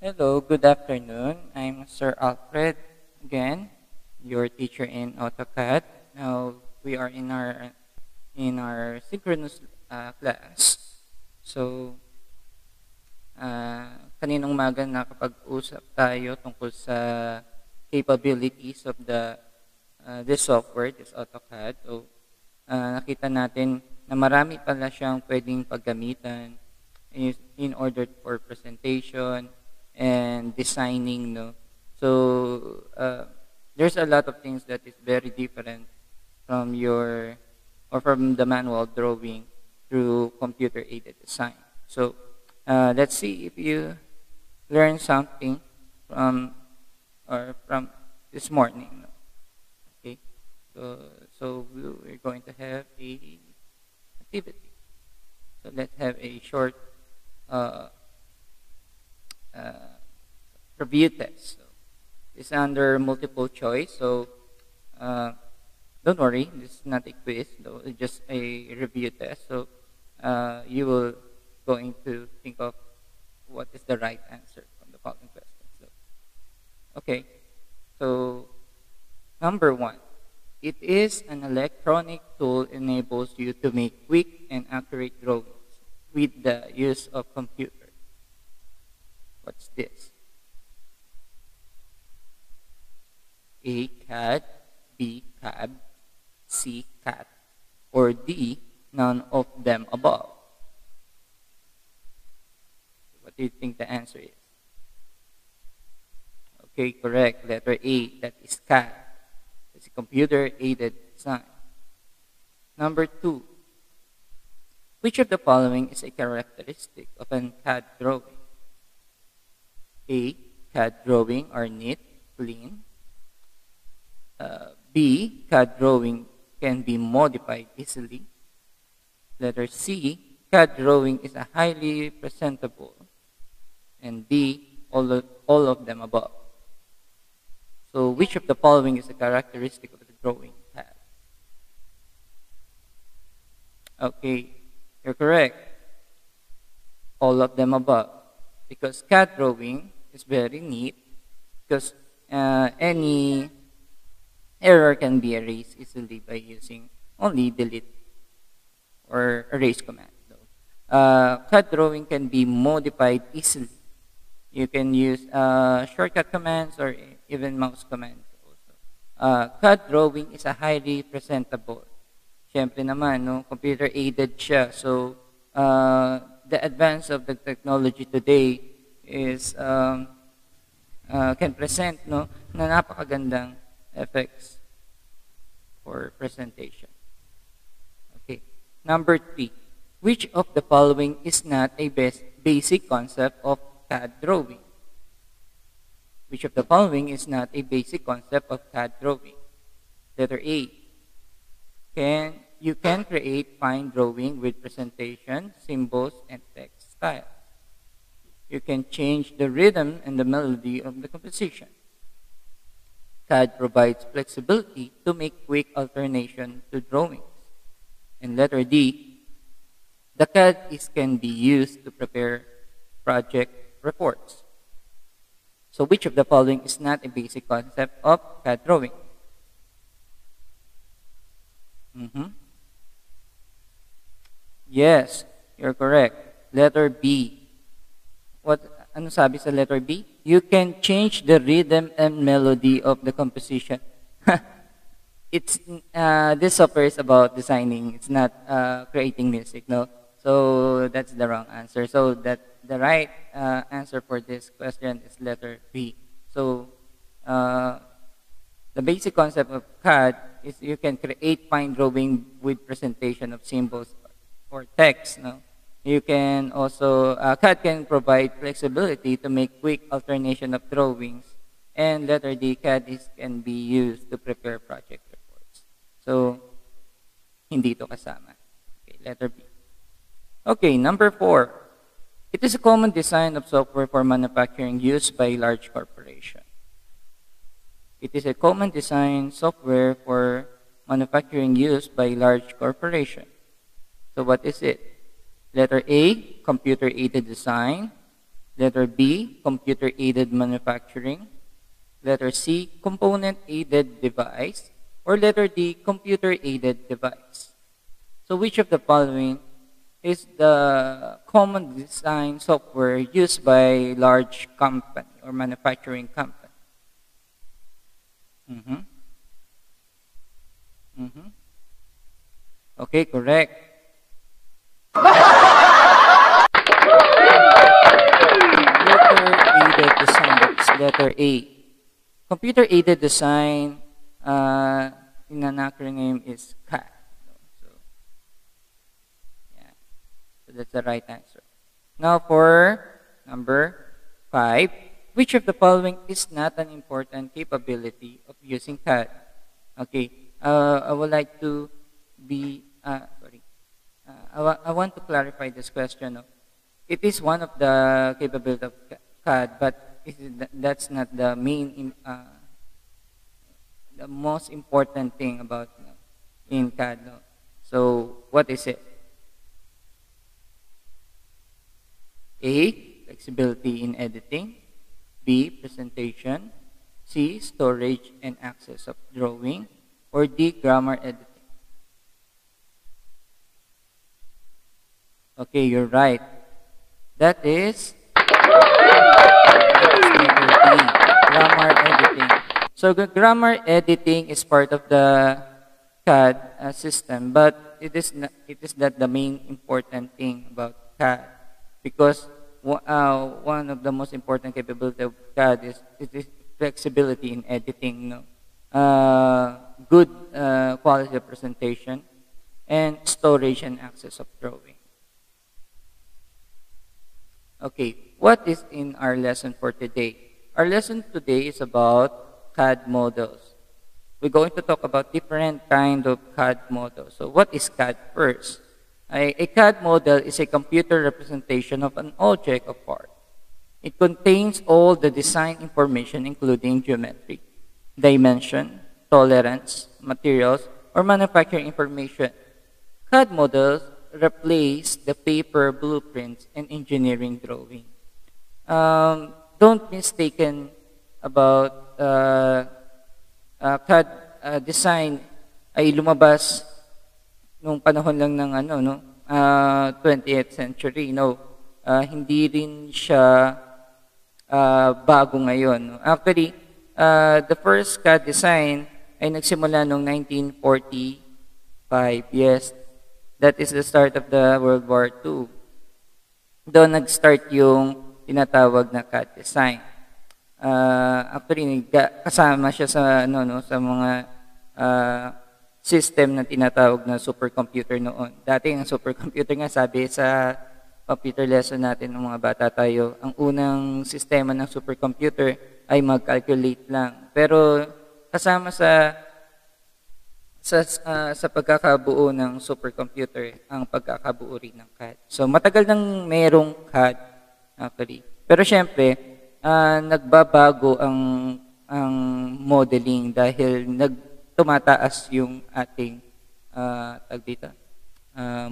Hello, good afternoon. I'm Sir Alfred again, your teacher in AutoCAD. Now we are in our synchronous class. So kaninang umaga nakapag-usap tayo tungkol sa capabilities of this software, this AutoCAD. So nakita natin na marami pala siyang pwedeng paggamitan in order for presentation and designing, no? So there's a lot of things that is very different from from the manual drawing through computer aided design. So let's see if you learn something from this morning, no? Okay, so we're going to have a activity. So let's have a short review test. So it's under multiple choice. So don't worry, this is not a quiz, though. It's just a review test. So you will going to think of what is the right answer from the following questions. So, okay. So number 1, it is an electronic tool enables you to make quick and accurate drawings with the use of computer. What's this? A, CAD, B, CAD, C, CAT, or D, none of them above? What do you think the answer is? Okay, correct. Letter A, that is CAD. It's a computer-aided design. Number 2, which of the following is a characteristic of an CAD drawing? A, CAD drawing are neat, clean. B, CAD drawing can be modified easily. Letter C, CAD drawing is a highly presentable. And D, all of them above. So which of the following is a characteristic of the drawing CAD? Okay, you're correct. All of them above. Because CAD drawing is very neat, because any error can be erased easily by using only delete or erase command. CAD drawing can be modified easily. You can use shortcut commands or even mouse commands also. CAD drawing is a highly presentable. Siyempre naman, no, computer-aided siya. So, the advance of the technology today is can present, no, na napakagandang effects for presentation. Okay. Number 3, which of the following is not a basic concept of CAD drawing? Which of the following is not a basic concept of CAD drawing? Letter A, you can create fine drawing with presentation, symbols, and text style. You can change the rhythm and the melody of the composition. CAD provides flexibility to make quick alternation to drawings. And letter D, the CAD can be used to prepare project reports. So which of the following is not a basic concept of CAD drawing? Yes, you're correct. Letter B. Ano sabi sa letter B? You can change the rhythm and melody of the composition. It's this software is about designing. It's not creating music, no. So that's the wrong answer. So that the right answer for this question is letter B. So the basic concept of CAD is you can create fine drawing with presentation of symbols or text, no. You can also, CAD can provide flexibility to make quick alternation of drawings. And letter D, CAD can be used to prepare project reports. So, hindi ito kasama. Okay, letter B. Okay, number 4. It is a common design of software for manufacturing used by large corporations. It is a common design software for manufacturing used by large corporations. So what is it? Letter A, computer-aided design. Letter B, computer-aided manufacturing. Letter C, component-aided device. Or letter D, computer-aided device. So which of the following is the common design software used by large company or manufacturing company? Okay, correct. Letter-aided design, that's letter A. Computer-aided design, in an acronym is CAD. So, yeah. So that's the right answer. Now for number 5, which of the following is not an important capability of using CAD? Okay, I would like to be, I want to clarify this question. It is one of the capabilities of CAD, but that's not the main, the most important thing about in CAD. No? So what is it? A, flexibility in editing. B, presentation. C, storage and access of drawing. Or D, grammar editing. Okay, you're right. That is grammar editing. So grammar editing is part of the CAD system, but it is not the main important thing about CAD, because one of the most important capability of CAD is flexibility in editing, good quality of presentation, and storage and access of drawing. Okay, what is in our lesson for today? Our lesson today is about CAD models. We're going to talk about different kind of CAD models. So what is CAD first? A CAD model is a computer representation of an object of art. It contains all the design information, including geometry, dimension, tolerance, materials, or manufacturing information. CAD models replace the paper blueprints and engineering drawing. Don't mistaken about CAD design ay lumabas nung panahon lang ng 20th century. No, hindi rin siya bago ngayon. No? Actually, the first CAD design ay nagsimula noong 1945. Yes, that is the start of the World War II. Doon nag-start yung tinatawag na CAD design. Actually, kasama siya sa sa mga system na tinatawag na supercomputer noon. Dati ang supercomputer nga, sabi sa computer lesson natin ng mga bata tayo, ang unang sistema ng supercomputer ay mag-calculate lang. Pero kasama sa pagkakabuo ng supercomputer ang pagkakabuo rin ng CAD. So matagal nang merong CAD actually. Pero syempre, nagbabago ang modeling dahil tumataas yung ating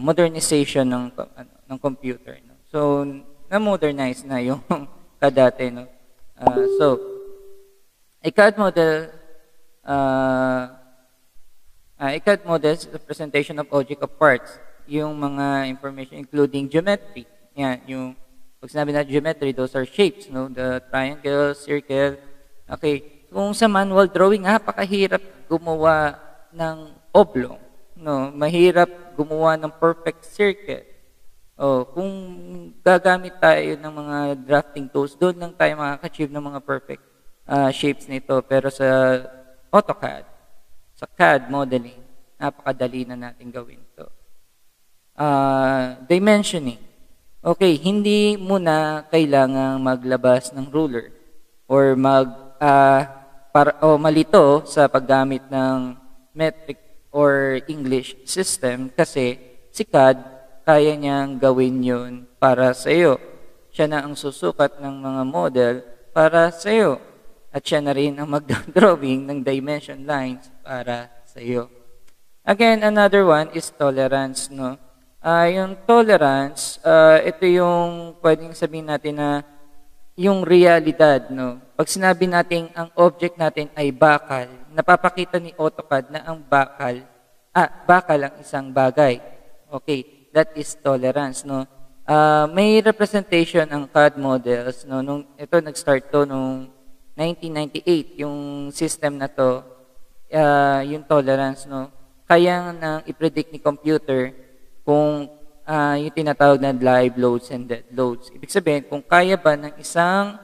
modernization ng computer. No? So na-modernize na yung CAD dati. No? So a CAD model CAD model is the presentation of object of parts. Yung mga information including geometry. Yan, yung pag sinabi na geometry, those are shapes, no? The triangle, circle. Okay. Kung sa manual drawing, napakahirap gumawa ng oblong, no? Mahirap gumawa ng perfect circle. Kung gagamit tayo ng mga drafting tools, doon lang tayo makaka-achieve ng mga perfect shapes nito. Pero sa AutoCAD, sa CAD modeling, napakadali na natin gawin ito. Dimensioning. Okay, hindi mo na kailangang maglabas ng ruler or malito sa paggamit ng metric or English system kasi si CAD, kaya niyang gawin yun para sa iyo. Siya na ang susukat ng mga model para sa iyo. At siya na rin ang mag-drawing ng dimension lines para sa iyo. Again, another one is tolerance. No? Yung tolerance, ito yung pwedeng sabihin natin na yung realidad, no? Pag sinabi natin ang object natin ay bakal, napapakita ni AutoCAD na ang bakal ang isang bagay. Okay, that is tolerance, no? May representation ang CAD models, no? Ito nag-start to nung 1998, yung system na to, yung tolerance, no? Kaya nang i-predict ni computer kung yung tinatawag na live loads and dead loads. Ibig sabihin, kung kaya ba ng isang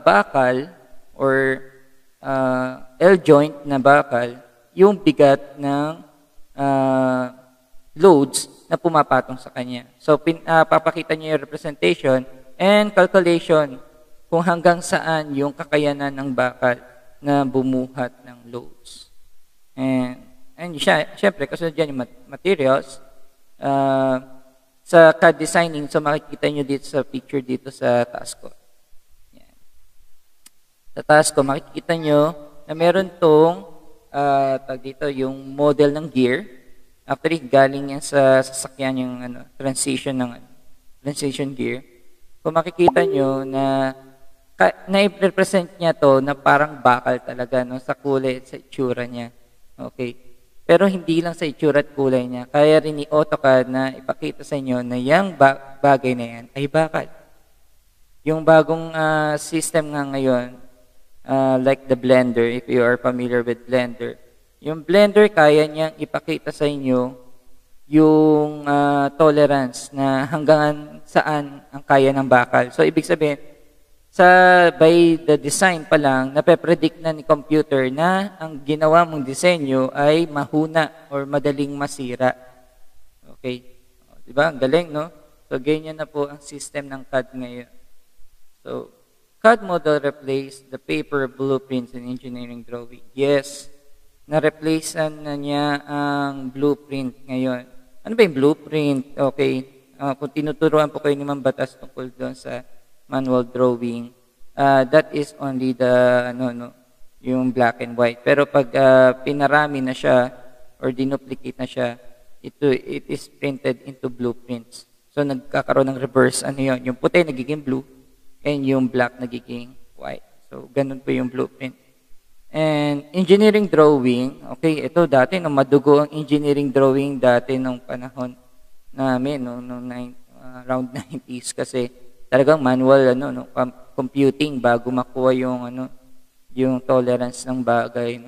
bakal or L-joint na bakal, yung bigat ng loads na pumapatong sa kanya. So, papakita niya yung representation and calculation kung hanggang saan yung kakayanan ng bakal na bumuhat ng loads. And syempre, kasunod dyan yung materials, sa CAD designing, so makikita nyo dito sa picture dito sa taas ko. Yan. Sa taas ko, makikita nyo na meron tong dito, yung model ng gear. Actually, galing yan sa sasakyan yung transition gear. Kung makikita nyo na na-represent niya to na parang bakal talaga, no, sa kulay, sa itsura niya. Okay. Pero hindi lang sa itsura at kulay niya. Kaya rin ni AutoCAD na ipakita sa inyo na yung bagay na yan ay bakal. Yung bagong system nga ngayon, like the Blender, if you are familiar with Blender, yung Blender kaya niyang ipakita sa inyo yung tolerance na hanggang saan ang kaya ng bakal. So, ibig sabihin, by the design pa lang, nape-predict na ni computer na ang ginawa mong disenyo ay mahuna or madaling masira. Okay. Diba? Ang galing, no? So, ganyan na po ang system ng CAD ngayon. So, CAD model replace the paper blueprints in engineering drawing. Yes, na-replacean na niya ang blueprint ngayon. Ano ba yung blueprint? Okay. Kung tinuturuan po kayo ni Ma'am Batas tungkol doon sa manual drawing, that is only yung black and white. Pero pag pinarami na siya or dinuplicate na siya, it is printed into blueprints. So nagkakaroon ng reverse, yung puti nagiging blue and yung black nagiging white. So ganun po yung blueprint. And engineering drawing, okay, ito dati, madugo ang engineering drawing dati nung panahon namin, around 90s kasi talagang manual computing bago makuha yung tolerance ng bagay,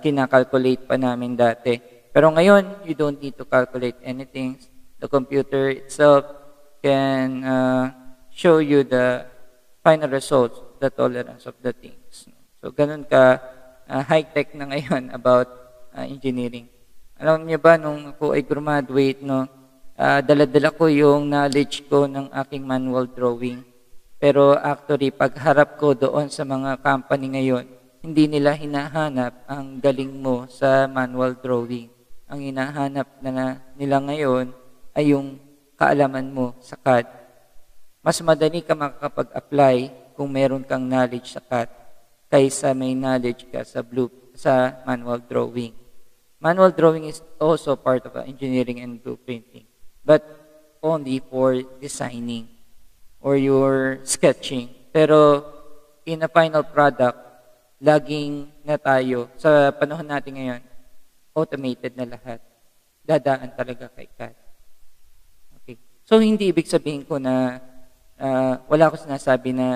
kinakalculate pa namin dati. Pero ngayon, you don't need to calculate anything. The computer itself can show you the final results, the tolerance of the things. So ganun ka high-tech na ngayon about engineering. Alam niyo ba nung ako ay graduate, dala-dala ko yung knowledge ko ng aking manual drawing. Pero actually, pagharap ko doon sa mga company ngayon, hindi nila hinahanap ang galing mo sa manual drawing. Ang hinahanap na nila ngayon ay yung kaalaman mo sa CAD. Mas madali ka makakapag-apply kung meron kang knowledge sa CAD kaysa may knowledge ka sa manual drawing. Manual drawing is also part of engineering and blueprinting, but only for designing or your sketching. Pero in a final product, laging na tayo, sa panahon natin ngayon, automated na lahat. Dadaan talaga kay CAD. Okay. So, hindi ibig sabihin ko na wala ko sinasabi na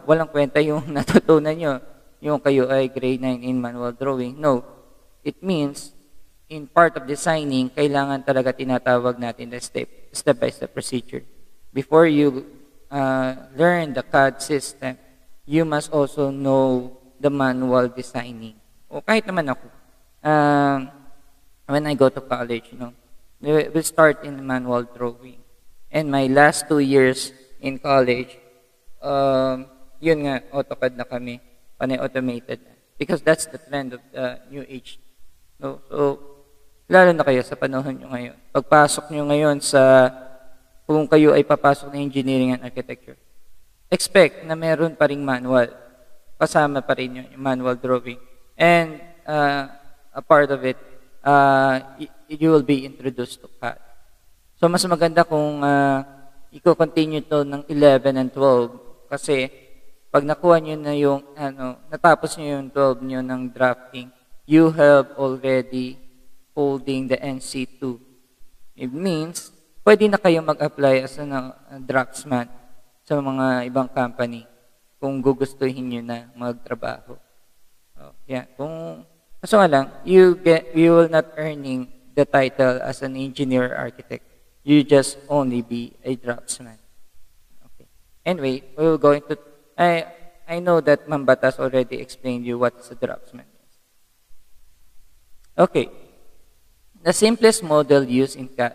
walang kwenta yung natutunan nyo, yung kayo ay grade 9 in manual drawing. No. It means, in part of designing, kailangan talaga tinatawag natin the step-by-step procedure. Before you learn the CAD system, you must also know the manual designing. O kahit naman ako, when I go to college, we start in manual drawing. And my last 2 years in college, yun nga, AutoCAD na kami, panay automated na. Because that's the trend of the new age. So, lalo na kayo sa panahon nyo ngayon. Pagpasok nyo ngayon kung kayo ay papasok na engineering and architecture, expect na meron pa ring manual. Kasama pa rin yung manual drawing. And a part of it, you will be introduced to CAD. So, mas maganda kung i-continue to ng 11 and 12 kasi pag nakuha nyo na yung natapos nyo yung 12 nyo ng drafting, you have already holding the NC2. It means pwede na kayo mag-apply as a draftsman sa mga ibang company kung gugustuhin nyo na magtrabaho. Kaso nga lang, you will not earning the title as an engineer architect. You just only be a draftsman. Okay. Anyway, we're going to. I know that Ma'am Batas already explained you what is a draftsman. Okay. The simplest model used in CAD.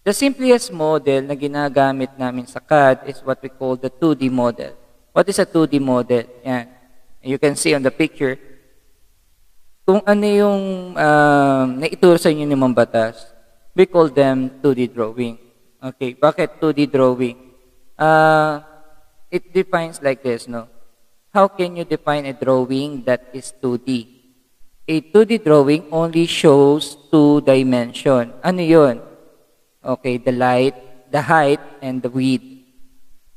The simplest model na ginagamit namin sa CAD is what we call the 2D model. What is a 2D model? Yan. You can see on the picture, kung ano yung naituro sa inyo ni Ma'am Batas, we call them 2D drawing. Okay, bakit 2D drawing? It defines like this, no? How can you define a drawing that is 2D? A 2D drawing only shows 2 dimension. Ano yun? Okay, the height, and the width.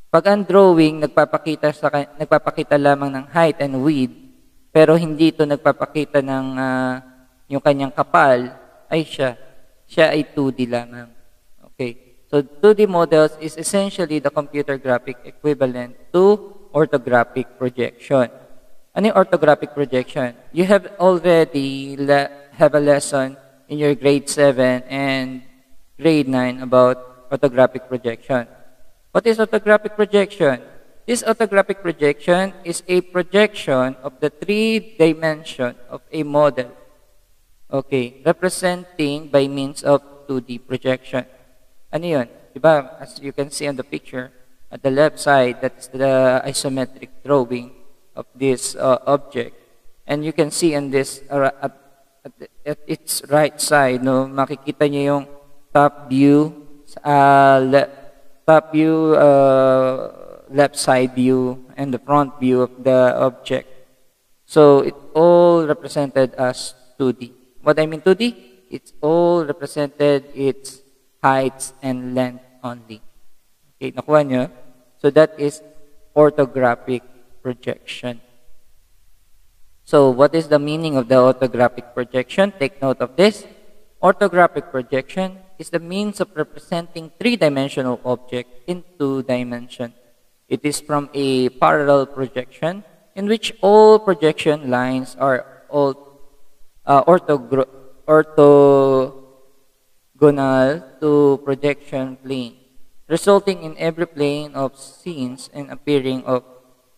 Pag ang drawing nagpapakita lamang ng height and width, pero hindi ito nagpapakita ng yung kanyang kapal, ay siya ay 2D lamang. Okay. So 2D models is essentially the computer graphic equivalent to orthographic projection. Ano yung orthographic projection? You have already have a lesson in your grade 7 and grade 9 about orthographic projection. What is orthographic projection? This orthographic projection is a projection of the 3 dimension of a model. Okay, representing by means of 2D projection. Ano yun? Diba, as you can see on the picture, at the left side, that's the isometric drawing of this object. And you can see on this, at its right side, no, makikita niyo yung top view, left side view, and the front view of the object. So it all represented as 2D. What I mean 2D? It's all represented its heights and length only. Okay, nakuha nyo? So that is orthographic projection. So what is the meaning of the orthographic projection? Take note of this. Orthographic projection is the means of representing 3-dimensional object in 2 dimensions. It is from a parallel projection in which all projection lines are all orthogonal to projection plane, resulting in every plane of scenes and appearing of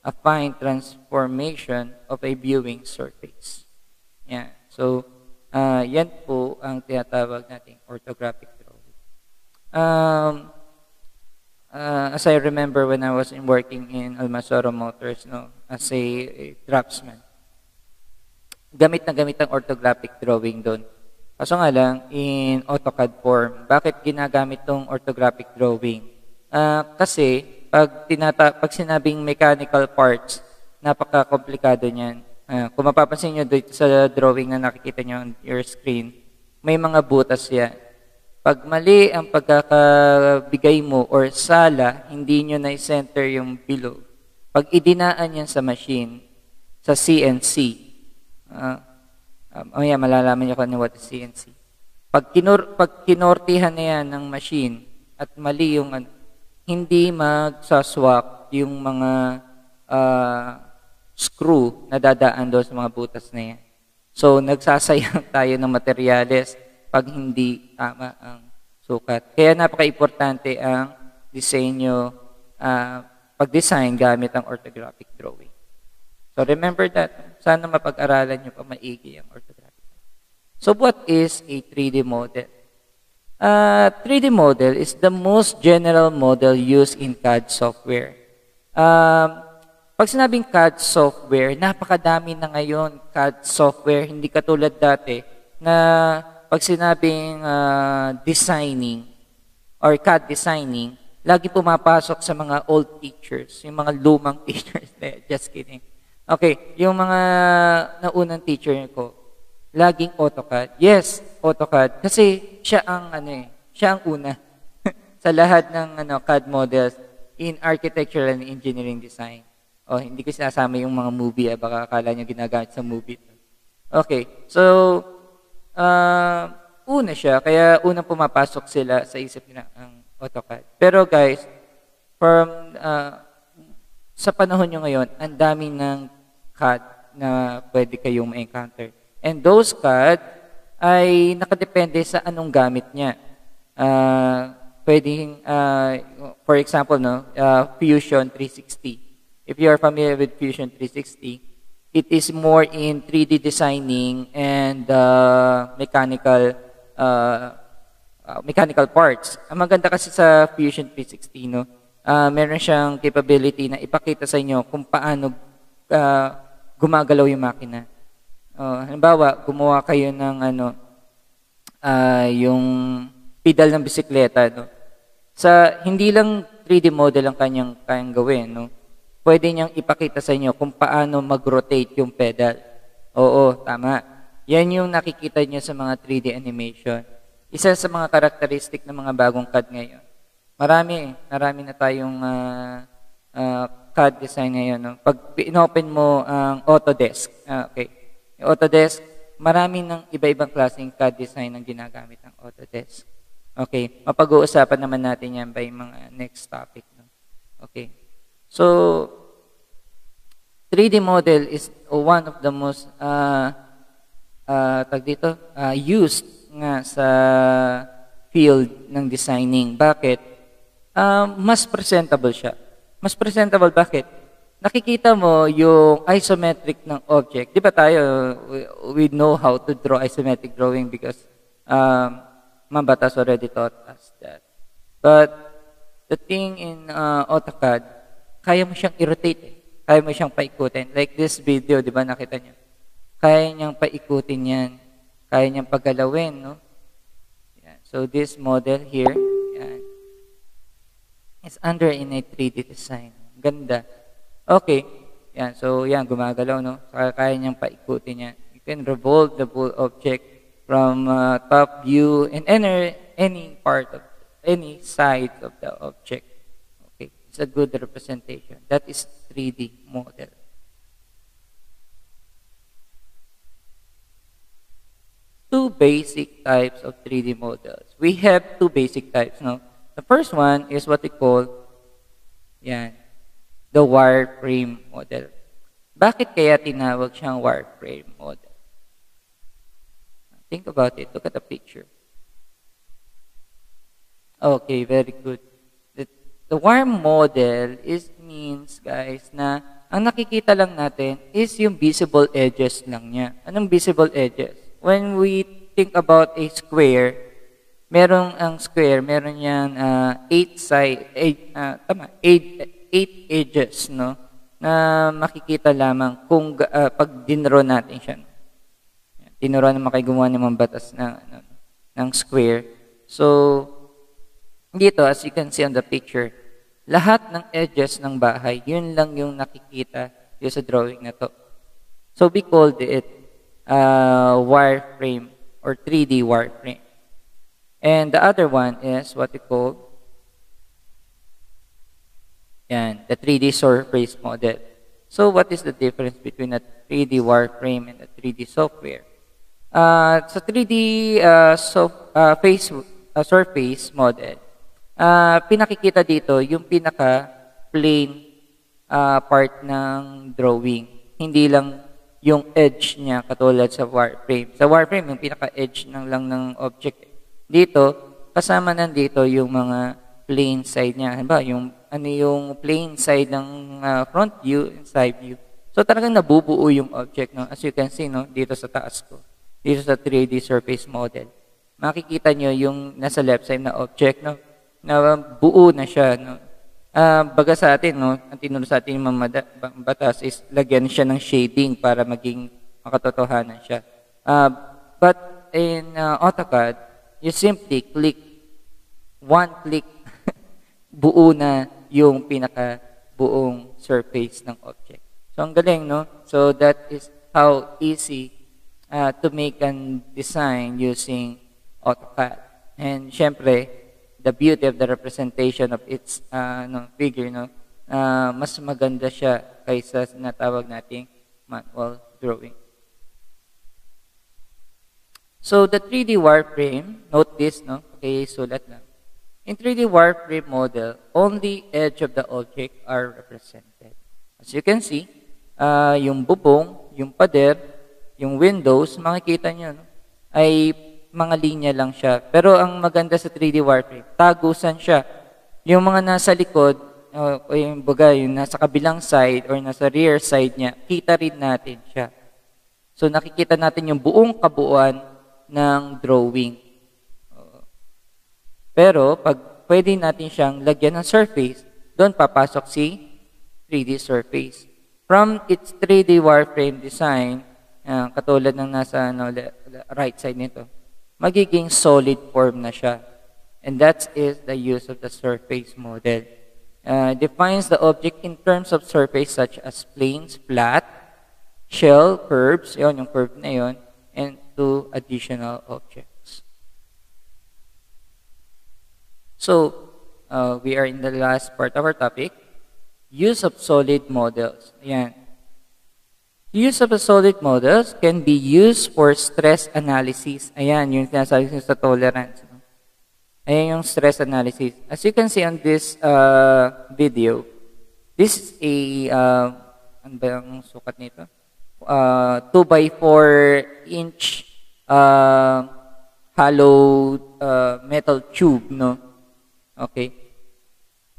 a fine transformation of a viewing surface. Yeah. So, yan po ang tinatawag nating orthographic drawing. As I remember when I was working in Almasoro Motors, no, as a draftsman, gamit na gamit ang orthographic drawing doon. Kaso nga lang, in AutoCAD form. Bakit ginagamit tong orthographic drawing? Kasi, pag sinabing mechanical parts, napaka-komplikado niyan. Kung mapapansin nyo dito sa drawing na nakikita nyo on your screen, may mga butas yan. Pag mali ang pagkakabigay mo or sala, hindi nyo na-center yung below. Pag idinaan yan sa machine, sa CNC, malalaman nyo kung ano what is CNC. Pag kinortihan na yan ng machine at mali yung hindi magsaswak yung mga screw na dadaan doon sa mga butas na yan. So, nagsasayang tayo ng materyales pag hindi tama ang sukat. Kaya napaka-importante ang disenyo, pag-design gamit ang orthographic drawing. So, remember that. Sana mapag-aralan nyo pa maigi ang orthographic. So, what is a 3D model? 3D model is the most general model used in CAD software. Pag sinabing CAD software, napakadami na ngayon CAD software. Hindi katulad dati na pag sinabing designing or CAD designing, lagi pumapasok sa mga old teachers, yung mga lumang teachers. Just kidding. Okay, yung mga naunang teacher ko, laging AutoCAD. Yes, AutoCAD. Kasi siya ang siya ang una. sa lahat ng CAD models in architectural and engineering design. Hindi ko sinasama yung mga movie, baka akala nyo ginagamit sa movie. Okay, so, una siya, kaya unang pumapasok sila sa isip nila ang AutoCAD. Pero guys, sa panahon nyo ngayon, ang dami ng CAD na pwede kayong ma-encounter. And those CAD ay nakadepende sa anong gamit niya. Pwedeng, for example, Fusion 360. If you are familiar with Fusion 360, it is more in 3D designing and mechanical parts. Ang maganda kasi sa Fusion 360, meron siyang capability na ipakita sa inyo kung paano gumagalaw yung makina. Halimbawa, gumawa kayo ng yung pedal ng bisikleta. Hindi lang 3D model ang kayang gawin. Pwede niyang ipakita sa inyo kung paano mag-rotate yung pedal. Oo, tama. Yan yung nakikita niyo sa mga 3D animation. Isa sa mga karakteristik ng mga bagong CAD ngayon. Marami na tayong CAD design ngayon. Pag inopen mo ang Autodesk, yung Autodesk, marami ng iba-ibang klaseng CAD design ang ginagamit ng Autodesk. Okay, mapag-uusapan naman natin yan by mga next topic. Okay. So, 3D model is one of the most used nga sa field ng designing. Bakit? Mas presentable siya. Mas presentable bakit? Nakikita mo yung isometric ng object. Di ba tayo, we know how to draw isometric drawing because Mambatas already taught us that. But the thing in AutoCAD, kaya mo siyang i-rotate. Kaya mo siyang paikutin. Like this video, di ba nakita niyo? Kaya niyang paikutin yan. Kaya niyang paggalawin, no? Yan. So this model here, yan, is under in a 3D design. Ganda. Okay. Yan. So yan, gumagalaw, no? Kaya niyang paikutin yan. You can revolve the whole object from top view and any part of any side of the object. It's a good representation. That is 3D model. Two basic types of 3D models. We have two basic types. No? The first one is what we call the wireframe model. Bakit kaya tinawag siyang wireframe model? Think about it. Look at the picture. Okay, very good. The wire model means, guys, na ang nakikita lang natin is yung visible edges lang niya. Anong visible edges? When we think about a square, meron yan 8 edges, no? Na makikita lamang kung pag dinro natin siya. Dinro naman kayo gumawa ng mga batas ng square. So, dito, as you can see on the picture, lahat ng edges ng bahay, yun lang yung nakikita yung sa drawing na to. So, we called it wireframe or 3D wireframe. And the other one is what we call the 3D surface model. So, what is the difference between a 3D wireframe and a 3D software? Sa 3D surface model, pinakikita dito yung pinaka-plain part ng drawing. Hindi lang yung edge niya katulad sa wireframe. Sa wireframe, yung pinaka-edge lang ng object. Dito, kasama nandito yung mga plain side niya. Halimbawa, yung plain side ng front view and side view. So talagang nabubuo yung object. No? As you can see, no? Dito sa taas ko. Dito sa 3D surface model. Makikita nyo yung nasa left side na object. No? Na buo na siya. No? Baga sa atin, no? Ang tinuro sa atin yung mga batas is lagyan siya ng shading para maging makatotohanan siya. But in AutoCAD, you simply click, one click, buo na yung pinaka-buong surface ng object. So, ang galing, no? So, that is how easy to make and design using AutoCAD. And, syempre, the beauty of the representation of its figure, no? Mas maganda siya kaysa sinatawag nating manual drawing. So the 3D wireframe, note this, no? Okay, sulat lang. In 3D wireframe model, only edge of the object are represented. As you can see, yung bubong, yung pader, yung windows, makikita nyo, no? Ay mga linya lang siya. Pero ang maganda sa 3D wireframe, tagusan siya. Yung mga nasa likod, o yung bagay, yung nasa kabilang side or nasa rear side niya, kita rin natin siya. So nakikita natin yung buong kabuuan ng drawing. Pero pag pwede natin siyang lagyan ng surface, doon papasok si 3D surface. From its 3D wireframe design, katulad ng nasa right side nito, magiging solid form na siya. And that is the use of the surface model. Defines the object in terms of surface such as planes, flat, shell, curves, yun, yung curve na yun, and two additional objects. So, we are in the last part of our topic, use of solid models. Ayan. Use of solid models can be used for stress analysis. Ayan, yung sinasabi ko sa tolerance. Ayan yung stress analysis. As you can see on this video, this is a, ano ba yung sukat nito? 2 by 4 inch hollow metal tube, no? Okay.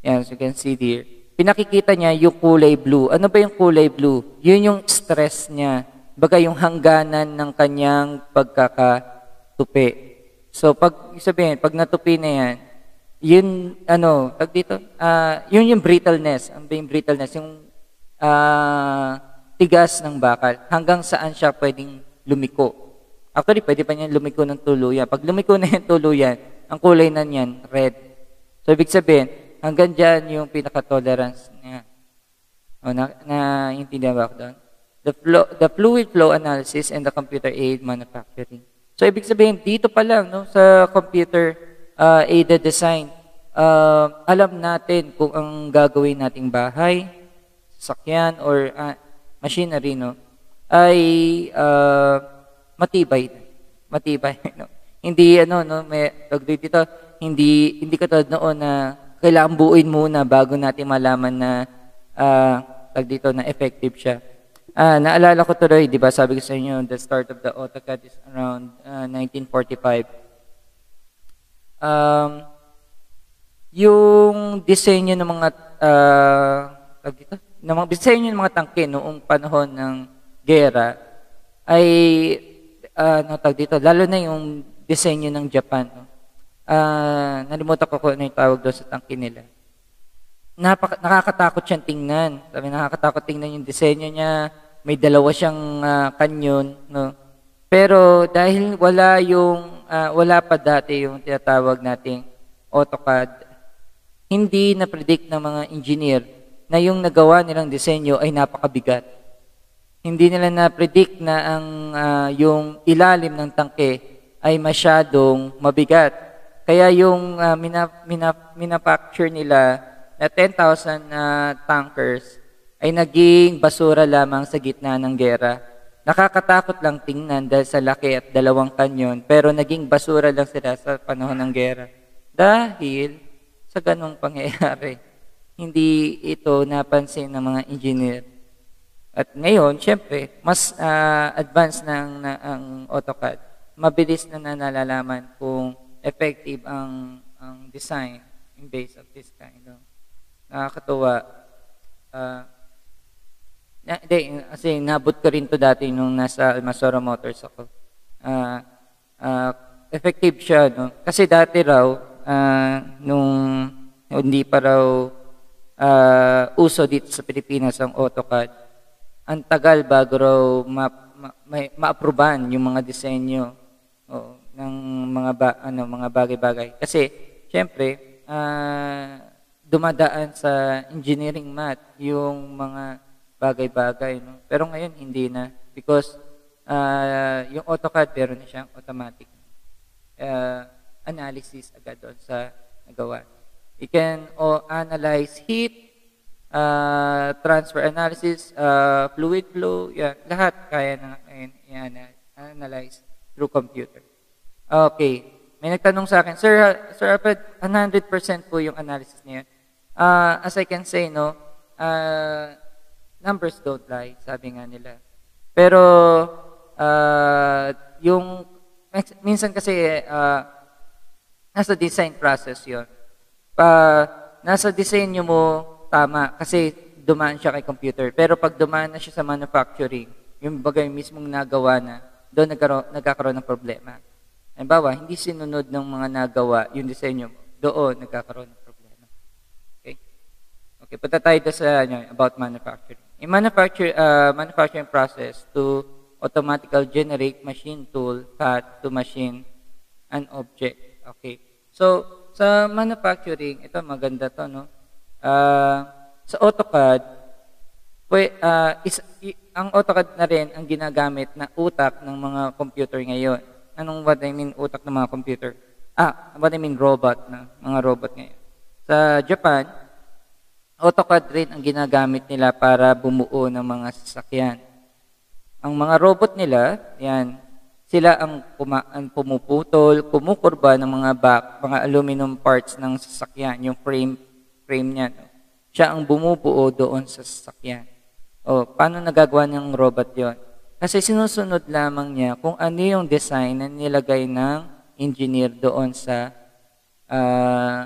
Yan, so you can see there. Pinakikita niya yung kulay blue. Ano ba yung kulay blue? Yun yung stress niya. Baga yung hangganan ng kanyang pagkakatupi. So, pag sabihin, pag natupi na yan, yun, tag dito, yun yung brittleness. Ano ba yung brittleness? Yung tigas ng bakal. Hanggang saan siya pwedeng lumiko. Actually, pwede pa niyan lumiko ng tuluyan. Pag lumiko na yan tuluyan, ang kulay na niyan, red. So, ibig sabihin, hanggang dyan yung pinaka-tolerance niya. O, naintindihan ba ako doon? The fluid flow analysis and the computer aid manufacturing. So, ibig sabihin, dito pa lang, no, sa computer aided design, alam natin kung ang gagawin nating bahay, sasakyan, or machinery, no, ay matibay. Matibay, no? Hindi, may tagdi dito, hindi katulad noon na kailangan buuin muna bago natin malaman na dito na effective siya. Naalala ko tuloy, di ba, sabi ko sa inyo, the start of the AutoCAD is around 1945. Yung disenyo ng mga disenyo ng mga tangke noong panahon ng gera ay dito, lalo na yung disenyo ng Japan. No? Nalimutan ko kung ano yung tawag doon sa tangke nila. Nakakatakot siyang tingnan. Sabi, nakakatakot tingnan yung disenyo niya. May dalawa siyang kanyon, no? Pero dahil wala pa dati yung tinatawag nating AutoCAD, hindi na-predict ng mga engineer na yung nagawa nilang disenyo ay napakabigat. Hindi nila na-predict na yung ilalim ng tangke ay masyadong mabigat. Kaya yung minapacture nila na 10,000 tankers ay naging basura lamang sa gitna ng gera. Nakakatakot lang tingnan dahil sa laki at dalawang kanyon, pero naging basura lang sila sa panahon ng gera. Dahil sa ganong pangyayari, hindi ito napansin ng mga engineer. At ngayon, syempre, mas advanced ang AutoCAD. Mabilis na nalalaman kung effective ang design in base of this kind of. Nakakatuwa. Kasi nabot ko rin to dati nung nasa Almasora Motors ako. Effective siya, no? Kasi dati raw, nung hindi pa raw uso dito sa Pilipinas ang AutoCAD, ang tagal bago raw ma-aproban yung mga disenyo ng mga bagay-bagay. Kasi, syempre, dumadaan sa engineering math yung mga bagay-bagay. No? Pero ngayon, hindi na. Because yung AutoCAD, pero na siyang automatic analysis agad doon sa nagawa. You can analyze heat, transfer analysis, fluid flow, yan, lahat kaya na i-analyze through computer. Okay, may nagtanong sa akin, Sir Alfred, 100% po yung analysis niya. As I can say, no, numbers don't lie, sabi nga nila. Pero, yung, minsan kasi, nasa design process yon. Nasa disenyo mo, tama, kasi dumaan siya kay computer. Pero pag dumaan na siya sa manufacturing, yung bagay mismong nagawa na, doon nagkakaroon ng problema. Halimbawa, hindi sinunod ng mga nagawa yung disenyo mo, doon nagkakaroon ng problema. Okay? Okay, punta tayo sa about manufacturing. In manufacturing process to automatically generate machine tool path to machine an object. Okay. So, sa manufacturing, ito maganda to, no? Sa AutoCAD, ang AutoCAD na rin ang ginagamit na utak ng mga computer ngayon. What I mean utak ng mga computer? What I mean robot, na mga robot ngayon. Sa Japan, AutoCAD rin ang ginagamit nila para bumuo ng mga sasakyan. Ang mga robot nila, yan, sila ang pumuputol, kumukurba ng mga aluminum parts ng sasakyan, yung frame niya. No? Siya ang bumubuo doon sa sasakyan. Paano nagagawa ng robot yon? Kasi sinusunod lamang niya kung ano yung design na nilagay ng engineer doon sa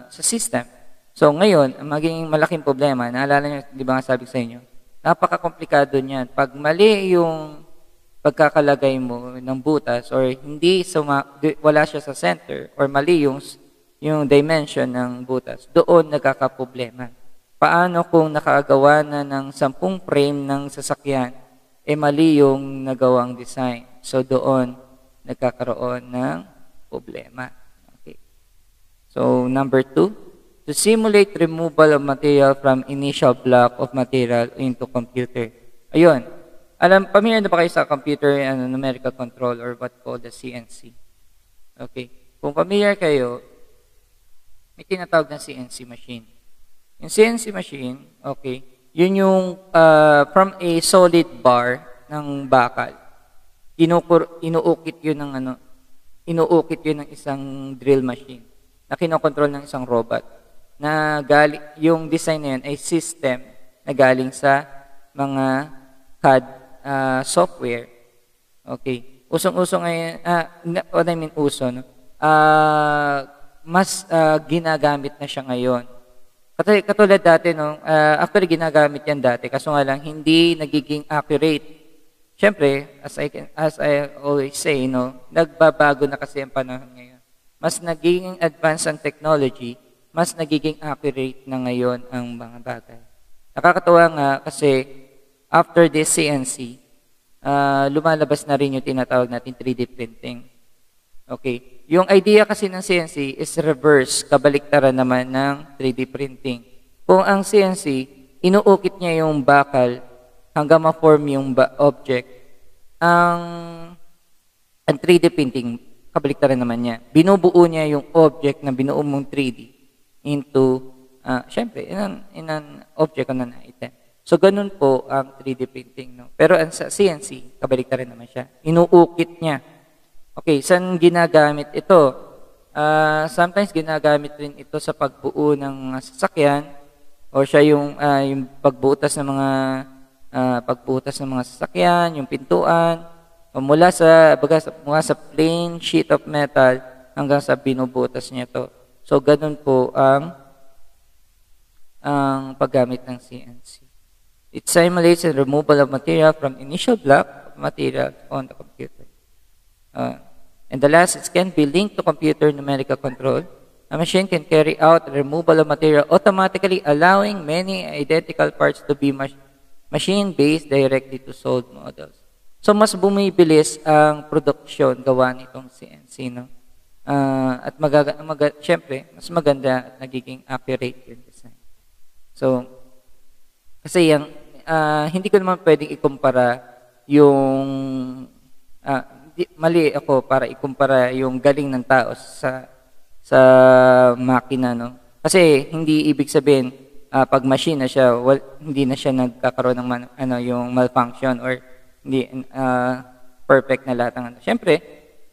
system. So ngayon, ang magiging malaking problema, naalala niyo, di ba nga sabi sa inyo, napaka-komplikado niyan. Pag mali yung pagkakalagay mo ng butas or hindi wala siya sa center or mali yung dimension ng butas, doon nagkakaproblema. Paano kung nakagawa na ng 10 frame ng sasakyan, mali yung nagawang design. So doon nagkakaroon ng problema. Okay. So number 2, to simulate removal of material from initial block of material into computer. Ayun. Familiar na ba kayo sa computer numerical control or what called the CNC? Okay. Kung familiar kayo, may tinatawag na CNC machine. Yung CNC machine, okay, yun yung from a solid bar ng bakal. Inuukit yun ng isang drill machine na kinokontrol ng isang robot. Yung design na yun ay system na galing sa mga CAD software. Okay. Usong-uso ngayon, what I mean uso, no? Mas ginagamit na siya ngayon. Katulad dati, no? Actually, ginagamit yan dati, kaso nga lang, hindi nagiging accurate. Siyempre, as I always say, no? Nagbabago na kasi ang panahon ngayon. Mas nagiging advanced ang technology, mas nagiging accurate na ngayon ang mga bagay. Nakakatuwa nga kasi after this CNC, lumalabas na rin yung tinatawag natin 3D printing. Okay. Yung idea kasi ng CNC is reverse, kabaliktaran naman ng 3D printing. Kung ang CNC, inuukit niya yung bakal hanggang ma-form yung object, ang 3D printing, kabaliktaran naman niya. Binubuo niya yung object na binuo mong 3D into, syempre, in an object on an item. So, ganun po ang 3D printing. No? Pero sa CNC, kabaliktaran naman siya. Inuukit niya. Okay, saan ginagamit ito? Sometimes ginagamit rin ito sa pagbuo ng sasakyan or siya yung pagbutas ng mga sasakyan, yung pintuan, mula sa plain sheet of metal hanggang sa binubutas niya to. So, ganun po ang paggamit ng CNC. It simulates the removal of material from initial block of material on the computer. And the last, it can be linked to computer numerical control. A machine can carry out the removal of material automatically, allowing many identical parts to be machine-based directly to solved models. So, mas bumibilis ang production gawa nitong CNC, no? At syempre, mas maganda at nagiging accurate yung design. So, kasi hindi ko naman pwedeng ikumpara yung, mali ako para ikumpara yung galing ng tao sa sa makina, no? Kasi hindi ibig sabihin pag machine na siya, hindi na siya nagkakaroon ng yung malfunction or hindi perfect na lahat ng ano. Siyempre,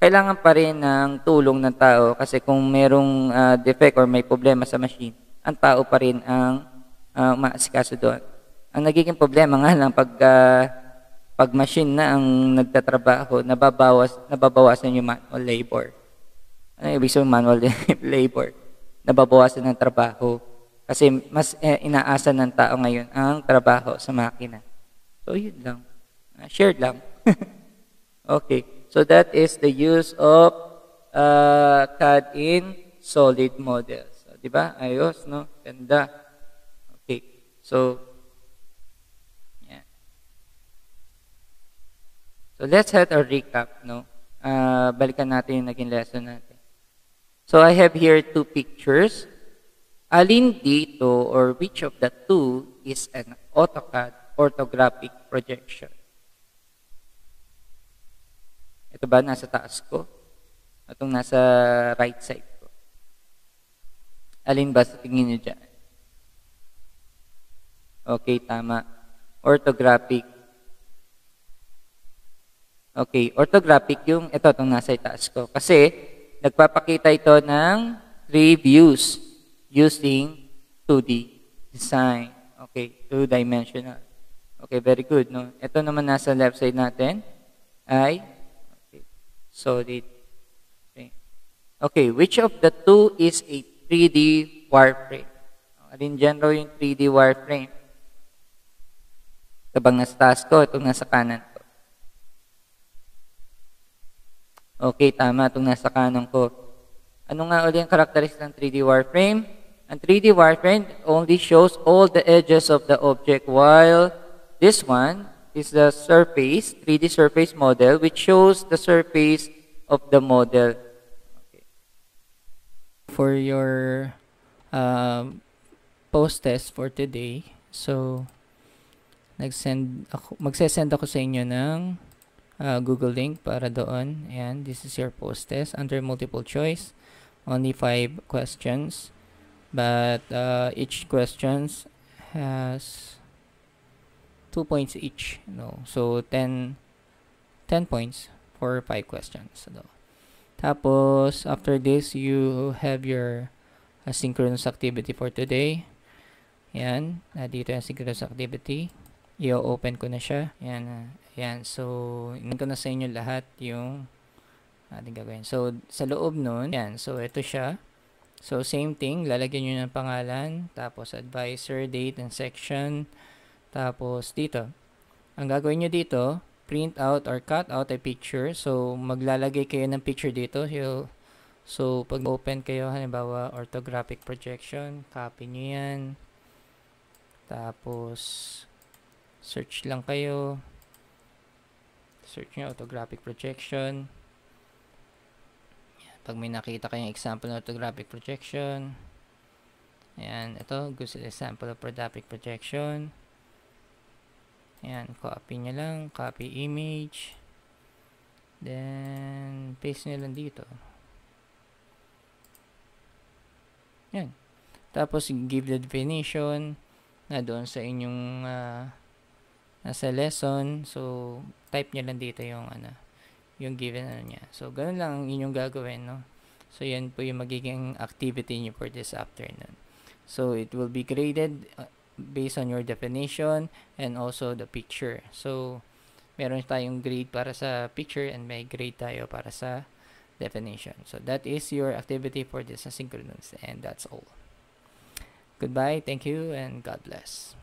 kailangan pa rin ng tulong ng tao kasi kung merong defect or may problema sa machine, ang tao pa rin ang maasikaso doon. Ang nagiging problema nga lang pag machine na ang nagtatrabaho, nababawasan yung manual labor. Ano ibig sabihin manual labor? Nababawasan ng trabaho. Kasi mas inaasa ng tao ngayon ang trabaho sa makina. So, yun lang. Shared lang. Okay. So, that is the use of CAD in solid models. So, di ba? Ayos, no? Ganda. Okay. So, yeah. So, let's have a recap, no? Balikan natin yung naging lesson natin. So, I have here two pictures. Alin dito or which of the two is an AutoCAD orthographic projection? Ito ba nasa taas ko? Itong nasa right side ko. Alin ba sa tingin niyo dyan? Okay, tama. Orthographic. Okay, orthographic yung itong nasa itaas ko. Kasi, nagpapakita ito ng 3 views using 2D design. Okay, 2-dimensional. Okay, very good. No? Ito naman nasa left side natin ay solid. Okay, which of the two is a 3D wireframe? Alin dyan raw yung 3D wireframe? Ito bang nasa taas ko? Itong nasa kanan ko. Okay, tama. Itong nasa kanan ko. Ano nga ulit ang characteristics ng 3D wireframe? Ang 3D wireframe only shows all the edges of the object, while this one is the surface, 3D surface model, which shows the surface of the model. Okay. For your post test for today, so magsesend ako sa inyo ng Google link para doon. Ayan, this is your post test under multiple choice. Only 5 questions, but each questions has 2 points each. No, so 10 points for 5 questions. So, tapos after this, you have your asynchronous activity for today. Yan, dito yung asynchronous activity. I-open ko na siya. Yan, yan. So, inan ko na sa inyo lahat yung ating gagawin. So, sa loob nun, yan. So, ito siya. So, same thing. Lalagyan nyo ng pangalan. Tapos, advisor, date, and section. Tapos, dito. Ang gagawin nyo dito, print out or cut out a picture. So, maglalagay kayo ng picture dito. So, pag open kayo, halimbawa, orthographic projection, copy nyo yan. Tapos, search lang kayo. Search nyo, orthographic projection. Pag may nakita kayong example ng orthographic projection, ayan, ito, gusto example of orthographic projection. Ayan, copy nyo lang, copy image, then paste nyo lang dito. Ayan. Tapos, give the definition na doon sa inyong nasa lesson. So, type nyo lang dito yung yung given niya. So, ganun lang ang inyong gagawin, no? So, yan po yung magiging activity niyo for this afternoon. So, it will be graded based on your definition and also the picture. So, meron tayong grade para sa picture and may grade tayo para sa definition. So, that is your activity for this asynchronous, and that's all. Goodbye, thank you, and God bless.